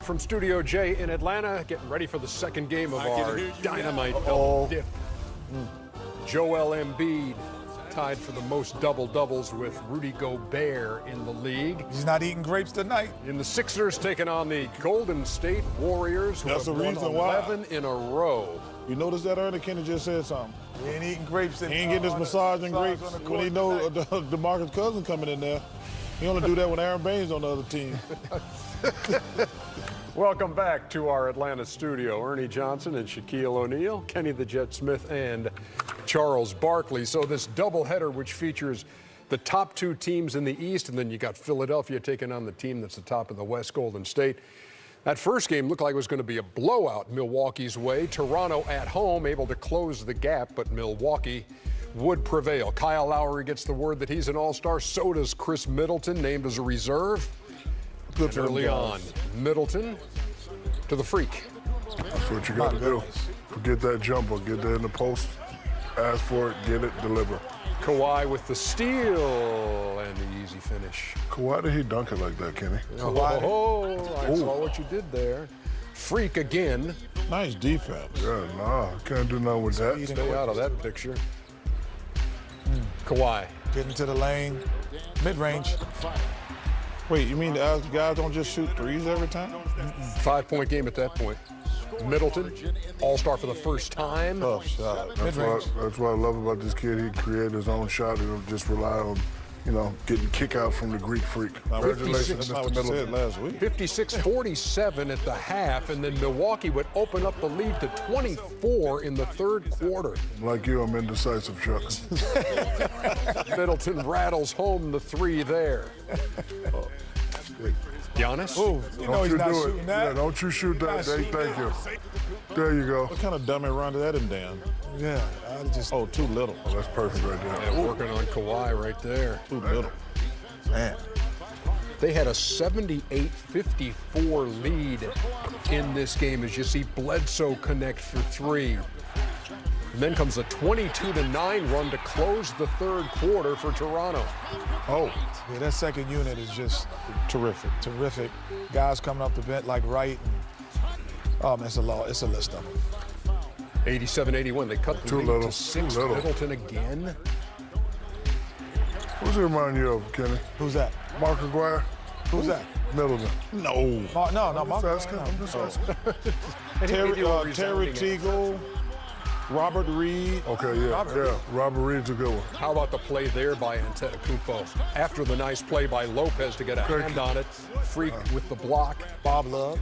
From Studio J in Atlanta, getting ready for the second game of our dynamite dip. Joel Embiid tied for the most double-doubles with Rudy Gobert in the league. He's not eating grapes tonight. In the Sixers taking on the Golden State Warriors, who have won 11 in a row. You notice that Ernie Kennedy just said something. He ain't eating grapes. He ain't getting his massage and grapes when he know DeMarcus Cousins coming in there. He only do that when Aaron Baines on the other team. Welcome back to our Atlanta studio. Ernie Johnson and Shaquille O'Neal, Kenny the Jet Smith, and Charles Barkley. So this doubleheader, which features the top two teams in the East, and then you got Philadelphia taking on the team that's the top of the West, Golden State. That first game looked like it was going to be a blowout Milwaukee's way. Toronto at home able to close the gap, but Milwaukee would prevail. Kyle Lowry gets the word that he's an all-star. So does Chris Middleton, named as a reserve. Good early on. Middleton to the freak. That's what you got to do. Get that jumper, get that in the post, ask for it, get it, deliver. Kawhi with the steal and the easy finish. Kawhi, did he dunk it like that, Kenny? I saw what you did there. Freak again. Nice defense. Yeah, nah, can't do nothing with that. Stay out of that picture. Kawhi. Getting to the lane, mid-range. Wait, you mean the guys don't just shoot threes every time? 5-point game at that point. Middleton, all-star for the first time. Tough shot. That's what I love about this kid. He created his own shot. He don't just rely on, getting kick out from the Greek freak. Congratulations, Mr. what you said last week. 56-47 at the half, and then Milwaukee would open up the lead to 24 in the third quarter. Like you, I'm indecisive, Chuck. Middleton rattles home the three there. Giannis? Ooh, Don't he's you not do shooting it. that. Yeah, don't you shoot that. Thank you. There you go. What kind of dummy run did that in, Dan? Yeah, I just. Oh, too little. Oh, that's perfect right there. Yeah, working on Kawhi right there. Too little. Man. They had a 78-54 lead in this game as you see Bledsoe connect for three. And then comes a 22-9 run to close the third quarter for Toronto. Oh, yeah, that second unit is just Terrific. terrific. Guys coming up the bench like Wright. Oh, man, it's a list of them. 87-81, they cut the lead to 6. Middleton again. Who's it remind you of, Kenny? Who's that? Mark Aguirre? Who's that? Middleton. No. No, Mark. I'm just asking. Terry Teagle. Robert Reed. Okay, yeah. Robert Reed's a good one. How about the play there by Antetokounmpo? After the nice play by Lopez to get a hand on it. Freak with the block. Bob Love.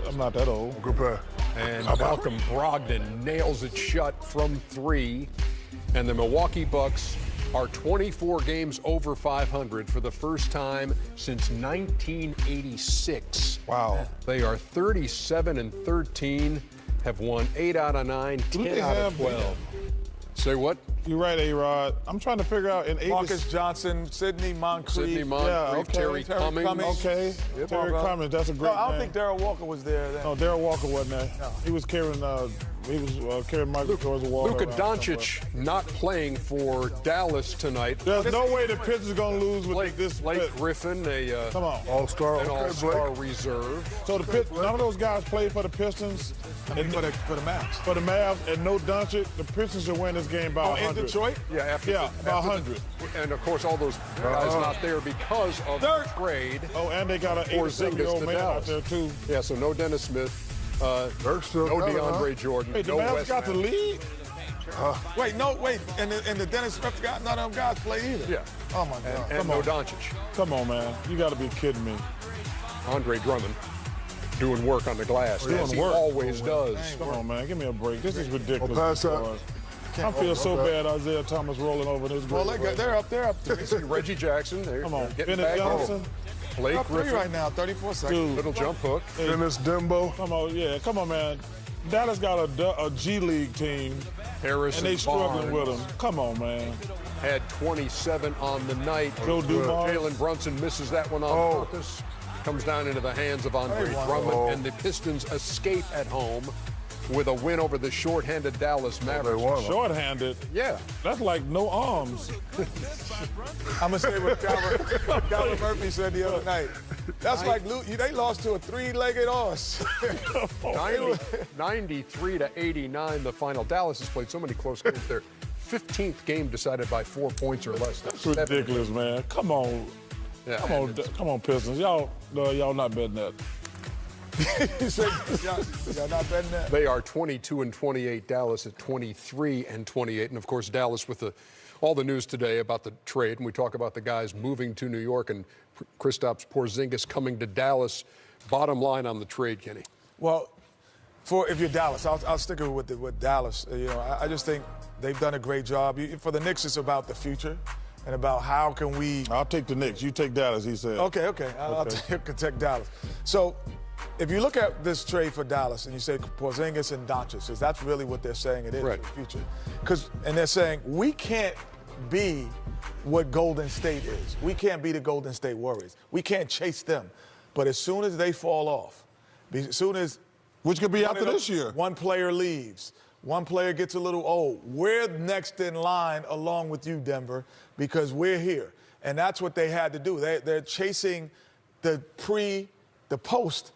I'm not that old. Good pass. And Malcolm Brogdon nails it shut from three. And the Milwaukee Bucks are 24 games over 500 for the first time since 1986. Wow. They are 37-13. Have won 8 out of 9, 10 out of 12. Say what? You're right, A-Rod. I'm trying to figure out in 80s. Marcus Johnson, Sidney Moncrief. Terry Cummings. Okay. Yep. Terry Cummings, that's a great I don't name. think Darryl Walker was there then. No, Darryl Walker wasn't there. No. He was carrying carrying Michael towards the wall. Luka Doncic not playing for Dallas tonight. There's no way the Pistons are going to lose with this. Blake Griffin, Come on. All-star. an Okay, all-star Blake. reserve. So none of those guys played for the Pistons. For the Mavs. For the Mavs and no Doncic, the Pistons should win this game by 100. In Detroit? Yeah, About 100. And of course, all those guys not there because of the trade. Oh, and they got an Or 87-year-old Zingas to man out Dallas. there, too. Yeah, so no Dennis Smith, Dirk's still no got it, DeAndre Jordan, Wait, the no Mavs Wes got the Matthews. lead? Wait. And the Dennis Smith guy, none of them guys play either. Yeah. Oh, my God. And no Doncic. Come on, man. You got to be kidding me. Andre Drummond doing work on the glass, as he always does. Come on, man. Give me a break. This is ridiculous. pass out. I feel so bad Isaiah Thomas rolling over this. Well, they're up there. Reggie Jackson, they're Come on. getting Dennis back Johnson. Blake Up 3 Griffin, right now, 34 seconds. Dude. little jump hook. Dennis Dembo. Come on, yeah. Come on, man. Dallas got a G League team, Harrison and they struggling Barnes with them. Come on, man. had 27 on the night. Joe Dumars. Jalen Brunson misses that one on purpose. Comes down into the hands of Andre Drummond, and the Pistons escape at home with a win over the short-handed Dallas Mavericks. Short-handed? Yeah. That's like no arms. I'm going to say what Calvin Murphy said the other night. That's like they lost to a three-legged horse. 93 to 89, the final. Dallas has played so many close games. Their 15th game decided by 4 points or less. That's ridiculous, man. Come on. Yeah, Come on, Pistons. Y'all not betting that. You said y'all not betting that? They are 22 and 28. Dallas at 23 and 28. And of course, Dallas with all the news today about the trade. And we talk about the guys moving to New York and Kristaps Porzingis coming to Dallas. Bottom line on the trade, Kenny. Well, if you're Dallas, I'll stick with Dallas. I just think they've done a great job. For the Knicks, it's about the future and about how can we. I'll take the Knicks. You take Dallas, he said. Okay. I'll take Dallas. So, if you look at this trade for Dallas and you say Porzingis and Doncic, because that's really what they're saying it is right. for the future. And they're saying we can't be what Golden State is. We can't be the Golden State Warriors. We can't chase them. But as soon as they fall off, as soon as which could be after this year, one player leaves, one player gets a little old, we're next in line along with you, Denver, because we're here. And that's what they had to do. They're chasing the post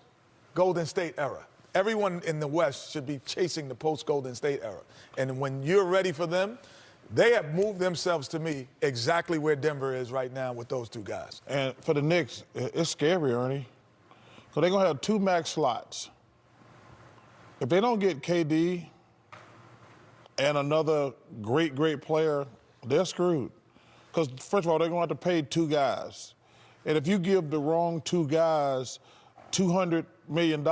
Golden State era. Everyone in the West should be chasing the post-Golden State era. And when you're ready for them, they have moved themselves to me exactly where Denver is right now with those two guys. And for the Knicks, it's scary, Ernie, because they're going to have 2 max slots. If they don't get KD and another great player, they're screwed. Because, first of all, they're going to have to pay 2 guys. And if you give the wrong 2 guys $200 million,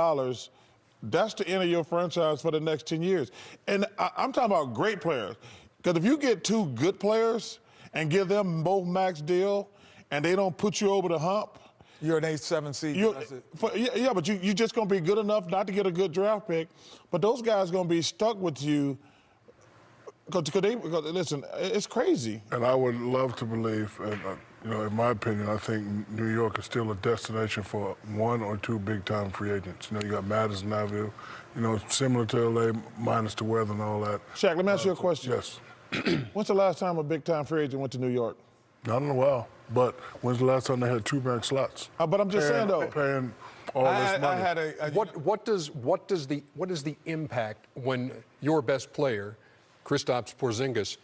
that's the end of your franchise for the next 10 years. And I'm talking about great players. Because if you get 2 good players and give them both max deal and they don't put you over the hump, you're an 8-7 seed. Yeah, but you're just going to be good enough not to get a good draft pick. But those guys are going to be stuck with you because listen, it's crazy. And I would love to believe, and in my opinion, I think New York is still a destination for 1 or 2 big-time free agents. You got Madison Avenue, similar to LA, minus the weather and all that. Shaq, let me ask you a question. Yes. When's the last time a big-time free agent went to New York? Not in a while. But when's the last time they had 2 max slots? But I'm just saying, though. Paying all this money. What is the impact when your best player, Kristaps Porzingis,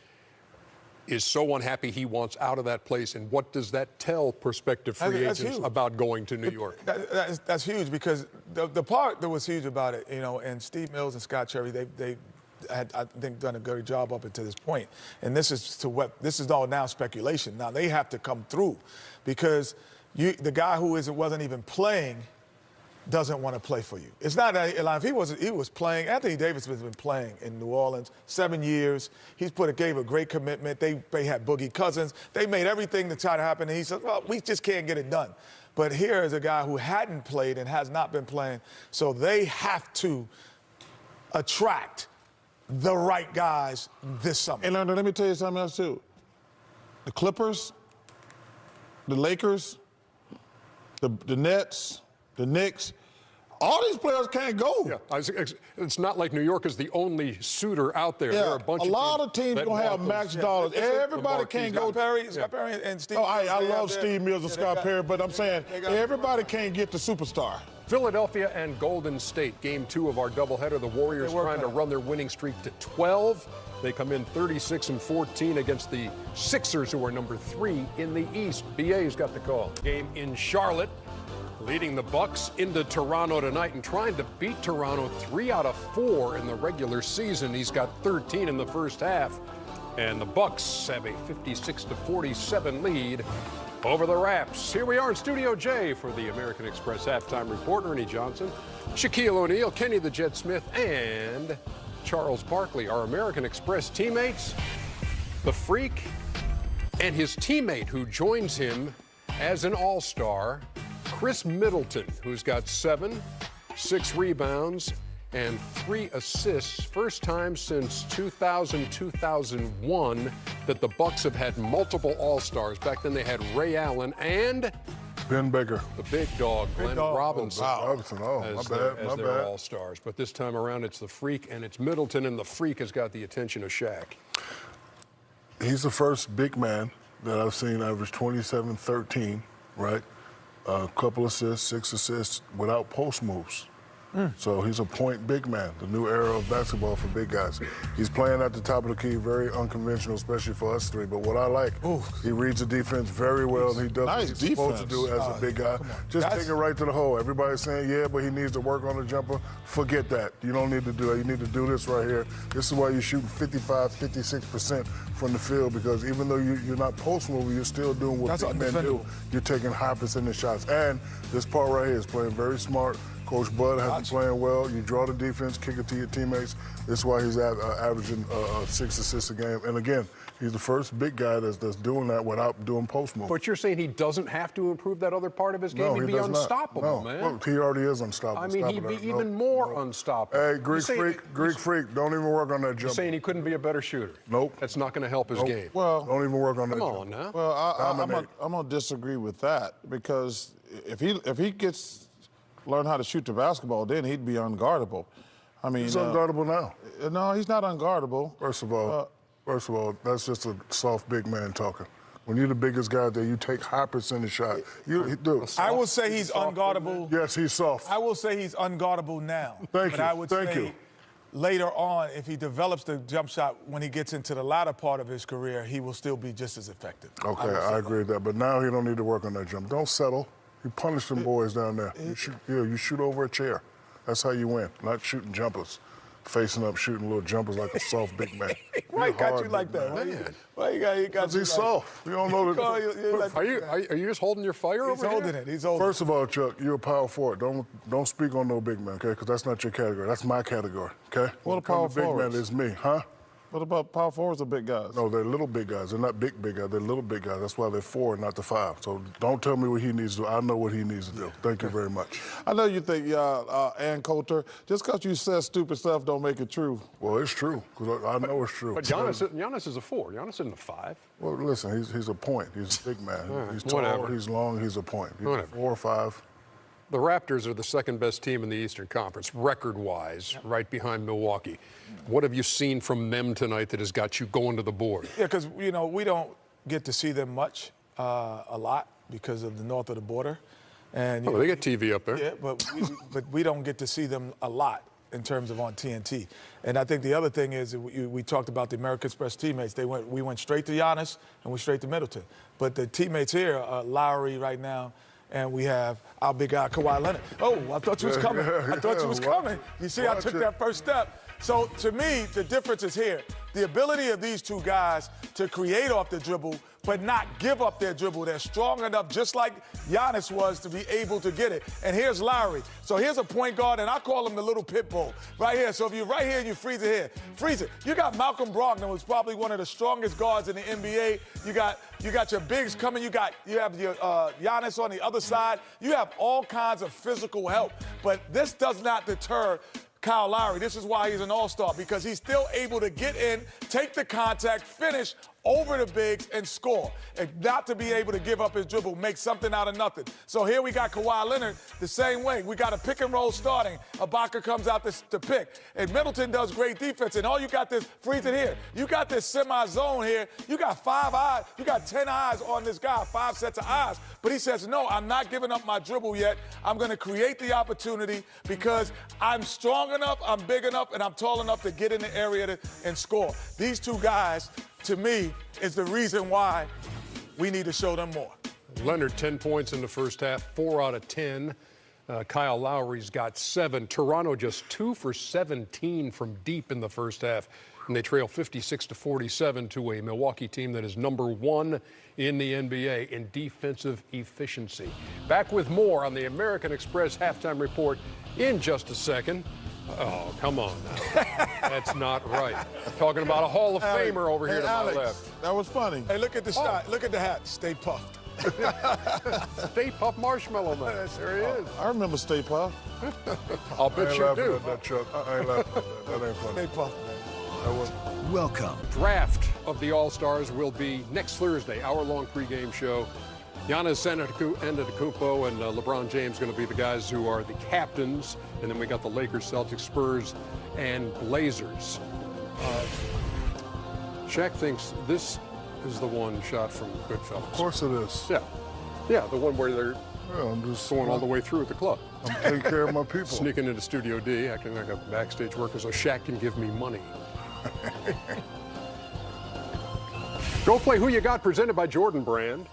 is so unhappy he wants out of that place, and what does that tell prospective free agents about going to New York? That's huge because the part that was huge about it, and Steve Mills and Scott Cherry, they had, I think, done a good job up until this point. And this is all now speculation. Now they have to come through because the guy who wasn't even playing doesn't want to play for you. It's not that if he was playing. Anthony Davis has been playing in New Orleans 7 years. Gave a great commitment. They had Boogie Cousins. They made everything to try to happen. And he said, well, we just can't get it done. But here is a guy who hadn't played and has not been playing. So they have to attract the right guys this summer. And let me tell you something else too. The Clippers, the Lakers, the Nets, the Knicks, all these players can't go. Yeah, it's not like New York is the only suitor out there. Yeah, there are a lot of teams going to have max dollars. Everybody can't go. Scott Perry and Steve. I love Steve Mills and Scott Perry, but I'm saying everybody can't get the superstar. Philadelphia and Golden State, game 2 of our doubleheader. The Warriors trying to run their winning streak to 12. They come in 36-14 against the Sixers, who are number 3 in the East. BA's got the call. Game in Charlotte, leading the Bucks into Toronto tonight and trying to beat Toronto 3 out of 4 in the regular season. He's got 13 in the first half, and the Bucks have a 56-47 lead over the Raps. Here we are in Studio J for the American Express halftime report. Ernie Johnson, Shaquille O'Neal, Kenny the Jet Smith, and Charles Barkley, our American Express teammates. The Freak and his teammate who joins him as an all-star, Chris Middleton, who's got 7, 6 rebounds, and 3 assists. First time since 2000-2001 that the Bucks have had multiple all-stars. Back then they had Ray Allen and Ben Baker, the big dog, Glenn Robinson, as their all-stars. But this time around it's the Freak and it's Middleton, and the Freak has got the attention of Shaq. He's the first big man that I've seen average 27-13, right? a couple assists, 6 assists without post moves. So he's a point big man, the new era of basketball for big guys. He's playing at the top of the key, very unconventional, especially for us three. But what I like, he reads the defense very well, and he does what he's supposed to do as a big guy. Just take it right to the hole. Everybody's saying, yeah, but he needs to work on the jumper. Forget that. You don't need to do that. You need to do this right here. This is why you're shooting 55, 56% from the field, because even though you're not post moving, you're still doing what big men do. You're taking high percentage shots. And this part right here is playing very smart. Coach Bud has been playing well. You draw the defense, kick it to your teammates. That's why he's averaging 6 assists a game. And again, he's the first big guy that's doing that without doing post moves. But you're saying he doesn't have to improve that other part of his game? No, He'd be unstoppable, man. Well, he already is unstoppable. I mean, he'd be even more unstoppable. Hey, Greek freak, don't even work on that jump. You're saying he couldn't be a better shooter? Nope. That's not going to help his game. Well, don't even work on that Come jump. on now. Well, I'm going to disagree with that, because if he gets learn how to shoot the basketball, then he'd be unguardable. I mean, he's unguardable now. No, he's not unguardable. First of all, that's just a soft big man talking. When you're the biggest guy there, you take high percentage shot. I will say he's unguardable. Yes, he's soft. I will say he's unguardable now. Thank you. But I would say later on, if he develops the jump shot when he gets into the latter part of his career, he will still be just as effective. Okay, I agree with that. But now he don't need to work on that jump. Don't settle. You punish them boys down there. You shoot over a chair. That's how you win, not shooting jumpers. Facing up, shooting little jumpers like a soft big man. Why got you like that? Why you got Because he's soft. You don't know that. Are you just holding your fire over here? He's holding it. First of all, Chuck, you're a power forward. Don't speak on no big man, okay? Because that's not your category. That's my category, okay? What a power forward? Big man is me, huh? What about power forwards or big guys? No, they're little big guys. They're not big guys. They're little big guys. That's why they're 4 and not the 5. So don't tell me what he needs to do. I know what he needs to do. Thank you very much. I know you think, Ann Coulter, just because you said stupid stuff don't make it true. Well, it's true, because I know it's true. But Giannis is a 4. Giannis isn't a 5. Well, listen, he's a point. He's a big man. Right, he's tall, he's long, he's a point. He's 4 or 5. The Raptors are the second best team in the Eastern Conference, record-wise, right behind Milwaukee. What have you seen from them tonight that has got you going to the board? Yeah, because, we don't get to see them much, a lot, because of the north of the border. And they get TV up there. Yeah, but we don't get to see them a lot in terms of on TNT. And I think the other thing is we talked about the American Express teammates. We went straight to Giannis and went straight to Middleton. But the teammates here are Lowry right now, and we have our big guy, Kawhi Leonard. Oh, I thought you was coming. I thought you was coming. You see, I took that first step. So, to me, the difference is here. The ability of these two guys to create off the dribble, but not give up their dribble. They're strong enough, just like Giannis was, to be able to get it. And here's Lowry. So here's a point guard, and I call him the little pit bull right here. So if you're right here and you freeze it here, freeze it. You got Malcolm Brogdon, who's probably one of the strongest guards in the NBA. You got your bigs coming. You have your Giannis on the other side. You have all kinds of physical help. But this does not deter Kyle Lowry. This is why he's an all-star, because he's still able to get in, take the contact, finish over the bigs, and score. And not to be able to give up his dribble, make something out of nothing. So here we got Kawhi Leonard the same way. We got a pick and roll starting. Ibaka comes out to pick. And Middleton does great defense. And all you got this, freeze it here. You got this semi-zone here. You got 5 eyes. You got 10 eyes on this guy, 5 sets of eyes. But he says, no, I'm not giving up my dribble yet. I'm going to create the opportunity because I'm strong enough, I'm big enough, and I'm tall enough to get in the area and score. These two guys, to me, is the reason why we need to show them more. Leonard, 10 points in the first half, 4 out of 10. Kyle Lowry's got 7. Toronto just 2 for 17 from deep in the first half. And they trail 56-47 to a Milwaukee team that is number 1 in the NBA in defensive efficiency. Back with more on the American Express Halftime Report in just a second. Oh, come on now. That's not right. Talking about a Hall of Famer over here to my left. That was funny. Hey, look at the shot. Look at the hat. Stay puffed. Stay Puft Marshmallow Man. There he is. I remember Stay Puft. I'll bet you do. That, Chuck. I ain't laughing at that. That ain't funny. Stay puffed, man. Welcome. Draft of the All-Stars will be next Thursday, hour-long pregame show. Giannis Antetokounmpo and LeBron James going to be the guys who are the captains. And then we got the Lakers, Celtics, Spurs, and Blazers. Shaq thinks this is the one shot from Goodfellas. Of course it is. Yeah, the one where Well, I'm just going all the way through at the club. I'm taking care of my people. Sneaking into Studio D, acting like a backstage worker so Shaq can give me money. Go play Who You Got, presented by Jordan Brand.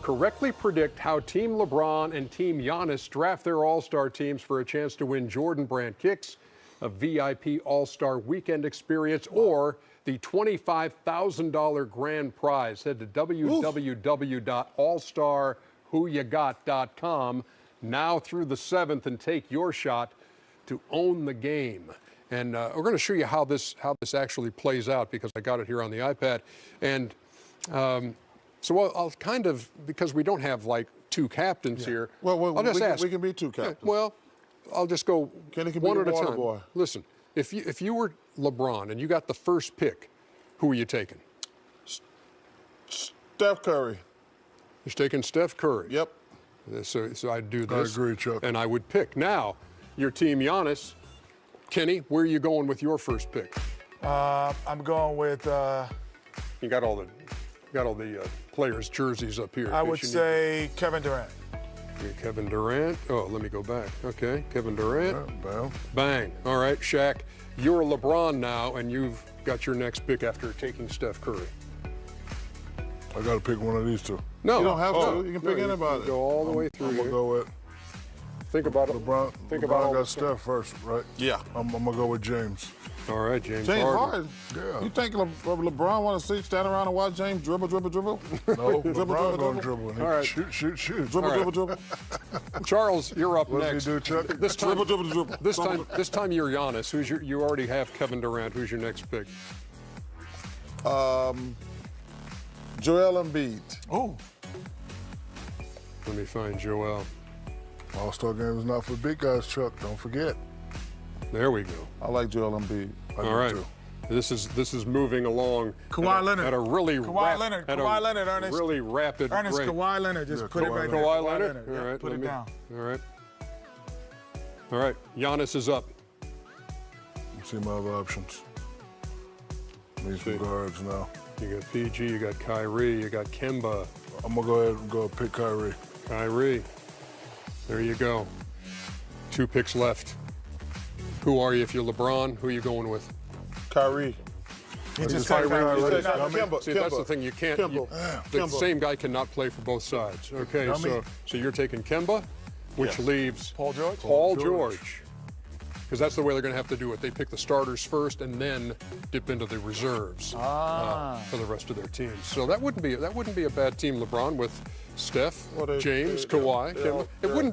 Correctly predict how Team LeBron and Team Giannis draft their All-Star teams for a chance to win Jordan Brand kicks, a VIP All-Star weekend experience, or the $25,000 grand prize. Head to www.allstarwhoyougot.com now through the 7th and take your shot to own the game. And we're going to show you how this actually plays out, because I got it here on the iPad. And so I'll kind of, because we don't have like two captains here. Well, I'll just ask. We can be two captains. Well, I'll just go one at a time. Boy. Listen, if you were LeBron and you got the first pick, who are you taking? Steph Curry. You're taking Steph Curry. Yep. So I'd do this. I agree, Chuck. And I would pick. Now, your team Giannis. Kenny, where are you going with your first pick? I'm going with. You got all the players' jerseys up here. I would say Kevin Durant. Kevin Durant. Oh, let me go back. Okay, Kevin Durant. Bam. Bang. All right, Shaq, you're LeBron now, and you've got your next pick after taking Steph Curry. I got to pick one of these two. No, You don't have to. You can pick anybody. Go all the way through I'm gonna here. go with Think about it. LeBron. Think LeBron about all got the- Steph first, right? Yeah. I'm gonna go with James. All right, James James Harden. Harden. Yeah. You think LeBron want to sit, stand around and watch James dribble? No, LeBron gonna dribble. All right. Shoot. Dribble. Charles, you're up What next. does he do, Chuck? This time, Dribble. this time you're Giannis. You already have Kevin Durant. Who's your next pick? Joel Embiid. Oh, Let me find Joel. All-Star game is not for big guys, Chuck. Don't forget. There we go. I like Joel Embiid. I do All right. too. This is moving along. Kawhi Leonard. At a really Kawhi Leonard, Ernest. really rapid Ernest, rate. Kawhi Leonard. Just put it Kawhi right there. Kawhi Leonard. Yeah, All right. put let it me- down. All right. All right. Giannis is up. See my other options. Need See. some guards now. You got PG. You got Kyrie. You got Kemba. I'm gonna go ahead and go pick Kyrie. Kyrie. There you go. 2 picks left. Who are you if you're LeBron? Who are you going with? Kyrie. He just Kyrie. said Kyrie. He said- Kemba. See, that's the thing. You can't. Kemba. The Kemba. same guy cannot play for both sides. Okay, Dummy. so you're taking Kemba, which Yeah. leaves Paul George? Paul George. Because that's the way they're going to have to do it. They pick the starters first and then dip into the reserves for the rest of their teams. So that wouldn't be a bad team, LeBron, with Steph, James, Kawhi. Kemba.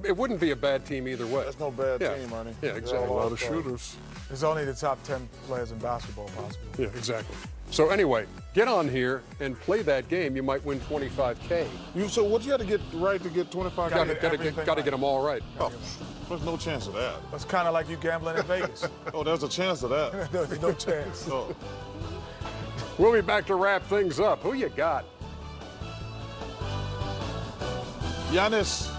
It wouldn't be a bad team either way. That's no bad Yeah. team, Ernie. Yeah, exactly. A lot of shooters. It's only the top 10 players in basketball possible. Yeah, exactly. So anyway, get on here and play that game. You might win $25K. So what you had to get right to get 25? Got get to everything get them all right. Oh, there's no chance of that. It's kind of like you gambling in Vegas. Oh, there's a chance of that. No chance. Oh. We'll be back to wrap things up. Who you got? Giannis